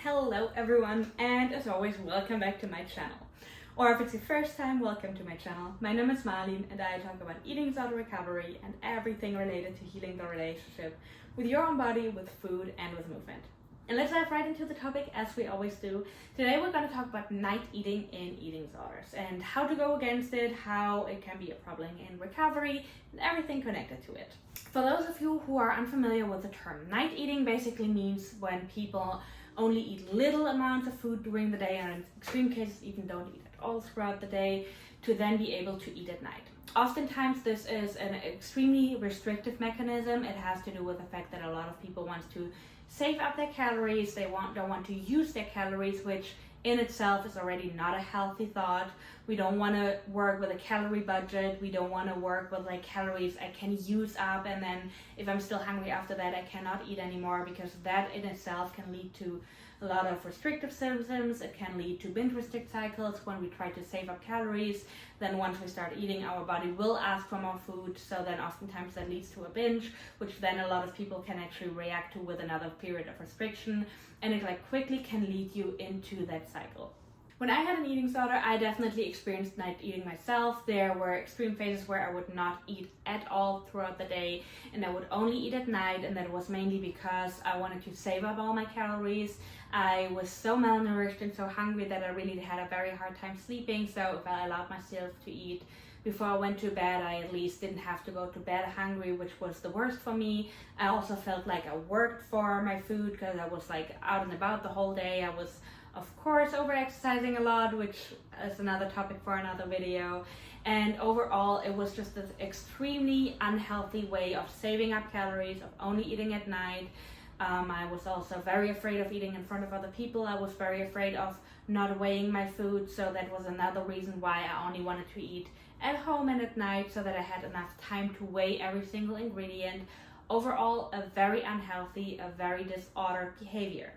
Hello everyone, and as always, welcome back to my channel. Or if it's your first time, welcome to my channel. My name is Marlene and I talk about eating disorder recovery and everything related to healing the relationship with your own body, with food, and with movement. And let's dive right into the topic as we always do. Today we're going to talk about night eating in eating disorders and how to go against it, how it can be a problem in recovery, and everything connected to it. For those of you who are unfamiliar with the term, night eating basically means when people only eat little amounts of food during the day, and in extreme cases even don't eat at all throughout the day, to then be able to eat at night. Oftentimes this is an extremely restrictive mechanism. It has to do with the fact that a lot of people want to save up their calories. They don't want to use their calories, which in itself is already not a healthy thought. We don't want to work with a calorie budget. We don't want to work with like calories I can use up, and then if I'm still hungry after that, I cannot eat anymore, because that in itself can lead to a lot of restrictive symptoms. It can lead to binge restrict cycles when we try to save up calories. Then once we start eating, our body will ask for more food, so then oftentimes that leads to a binge, which then a lot of people can actually react to with another period of restriction, and it like quickly can lead you into that cycle. When I had an eating disorder, I definitely experienced night eating myself. There were extreme phases where I would not eat at all throughout the day, and I would only eat at night, and that was mainly because I wanted to save up all my calories. I was so malnourished and so hungry that I really had a very hard time sleeping, so if I allowed myself to eat before I went to bed, I at least didn't have to go to bed hungry, which was the worst for me. I also felt like I worked for my food because I was like out and about the whole day. I was of course over-exercising a lot, which is another topic for another video. And overall, it was just this extremely unhealthy way of saving up calories, of only eating at night. I was also very afraid of eating in front of other people. I was very afraid of not weighing my food, so that was another reason why I only wanted to eat at home and at night, so that I had enough time to weigh every single ingredient. Overall, a very unhealthy, a very disordered behavior.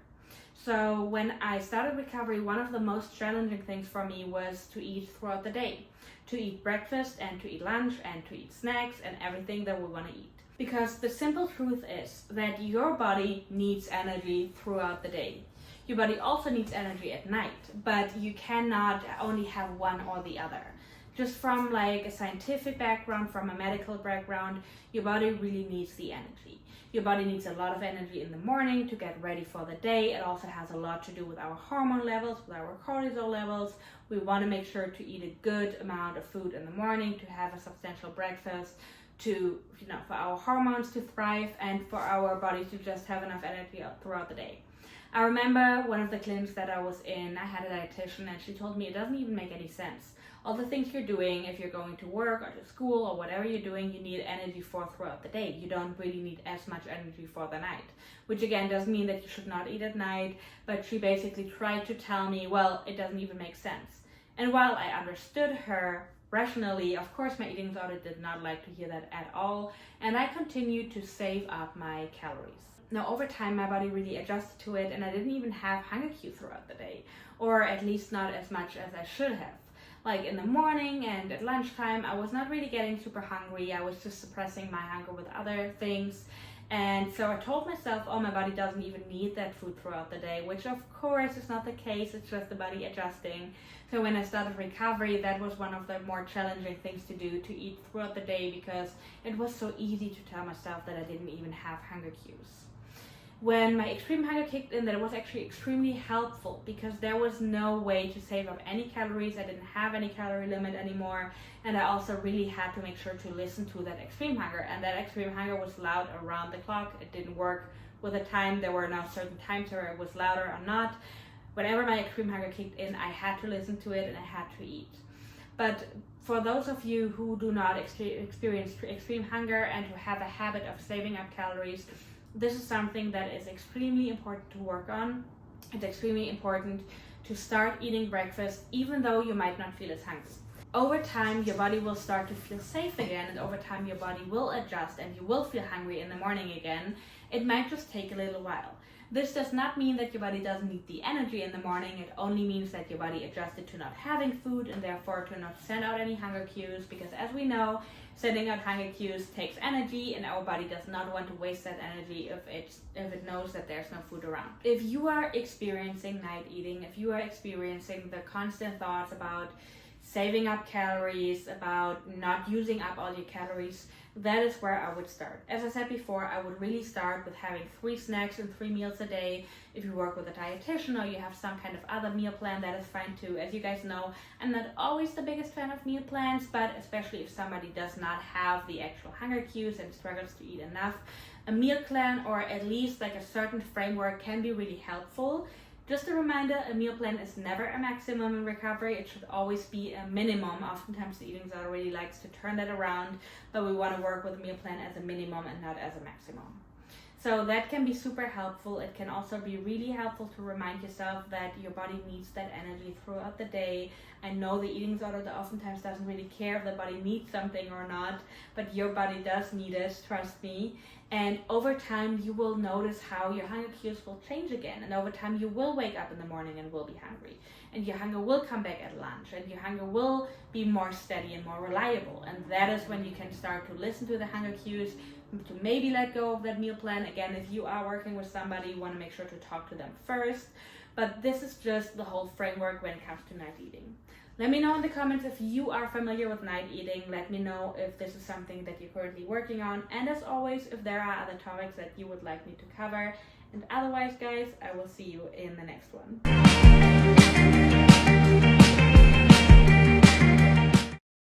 So when I started recovery, one of the most challenging things for me was to eat throughout the day. To eat breakfast and to eat lunch and to eat snacks and everything that we want to eat. Because the simple truth is that your body needs energy throughout the day. Your body also needs energy at night, but you cannot only have one or the other. Just from like a scientific background, from a medical background, your body really needs the energy. Your body needs a lot of energy in the morning to get ready for the day. It also has a lot to do with our hormone levels, with our cortisol levels. We want to make sure to eat a good amount of food in the morning, to have a substantial breakfast, to, for our hormones to thrive and for our body to just have enough energy throughout the day. I remember one of the clinics that I was in, I had a dietitian, and she told me it doesn't even make any sense. All the things you're doing, if you're going to work or to school or whatever you're doing, you need energy for throughout the day. You don't really need as much energy for the night, which again doesn't mean that you should not eat at night, but she basically tried to tell me, well, it doesn't even make sense. And while I understood her rationally, of course my eating disorder did not like to hear that at all, and I continued to save up my calories. Now over time my body really adjusted to it, and I didn't even have hunger cues throughout the day, or at least not as much as I should have. Like in the morning and at lunchtime, I was not really getting super hungry. I was just suppressing my hunger with other things. And so I told myself, oh, my body doesn't even need that food throughout the day, which of course is not the case. It's just the body adjusting. So when I started recovery, that was one of the more challenging things to do, to eat throughout the day, because it was so easy to tell myself that I didn't even have hunger cues. When my extreme hunger kicked in, that was actually extremely helpful, because there was no way to save up any calories. I didn't have any calorie limit anymore, and I also really had to make sure to listen to that extreme hunger, and that extreme hunger was loud around the clock. It didn't work with a time. There were no certain times where it was louder or not. Whenever my extreme hunger kicked in, I had to listen to it and I had to eat. But for those of you who do not experience extreme hunger and who have a habit of saving up calories, this is something that is extremely important to work on. It's extremely important to start eating breakfast even though you might not feel as hungry. Over time, your body will start to feel safe again, and over time your body will adjust and you will feel hungry in the morning again. It might just take a little while. This does not mean that your body doesn't need the energy in the morning. It only means that your body adjusted to not having food and therefore to not send out any hunger cues, because as we know, sending out hunger cues takes energy, and our body does not want to waste that energy if it knows that there's no food around. If you are experiencing night eating, if you are experiencing the constant thoughts about saving up calories, about not using up all your calories, that is where I would start. As I said before, I would really start with having 3 snacks and 3 meals a day. If you work with a dietitian or you have some kind of other meal plan, that is fine too. As you guys know, I'm not always the biggest fan of meal plans, but especially if somebody does not have the actual hunger cues and struggles to eat enough, a meal plan or at least like a certain framework can be really helpful. Just a reminder, a meal plan is never a maximum in recovery. It should always be a minimum. Oftentimes the eating disorder really likes to turn that around, but we want to work with a meal plan as a minimum and not as a maximum. So that can be super helpful. It can also be really helpful to remind yourself that your body needs that energy throughout the day. I know the eating disorder oftentimes doesn't really care if the body needs something or not, but your body does need it, trust me. And over time, you will notice how your hunger cues will change again. And over time, you will wake up in the morning and will be hungry. And your hunger will come back at lunch. And your hunger will be more steady and more reliable. And that is when you can start to listen to the hunger cues, to maybe let go of that meal plan. Again, if you are working with somebody, you want to make sure to talk to them first. But this is just the whole framework when it comes to night eating. Let me know in the comments if you are familiar with night eating. Let me know if this is something that you're currently working on. And as always, if there are other topics that you would like me to cover. And otherwise, guys, I will see you in the next one.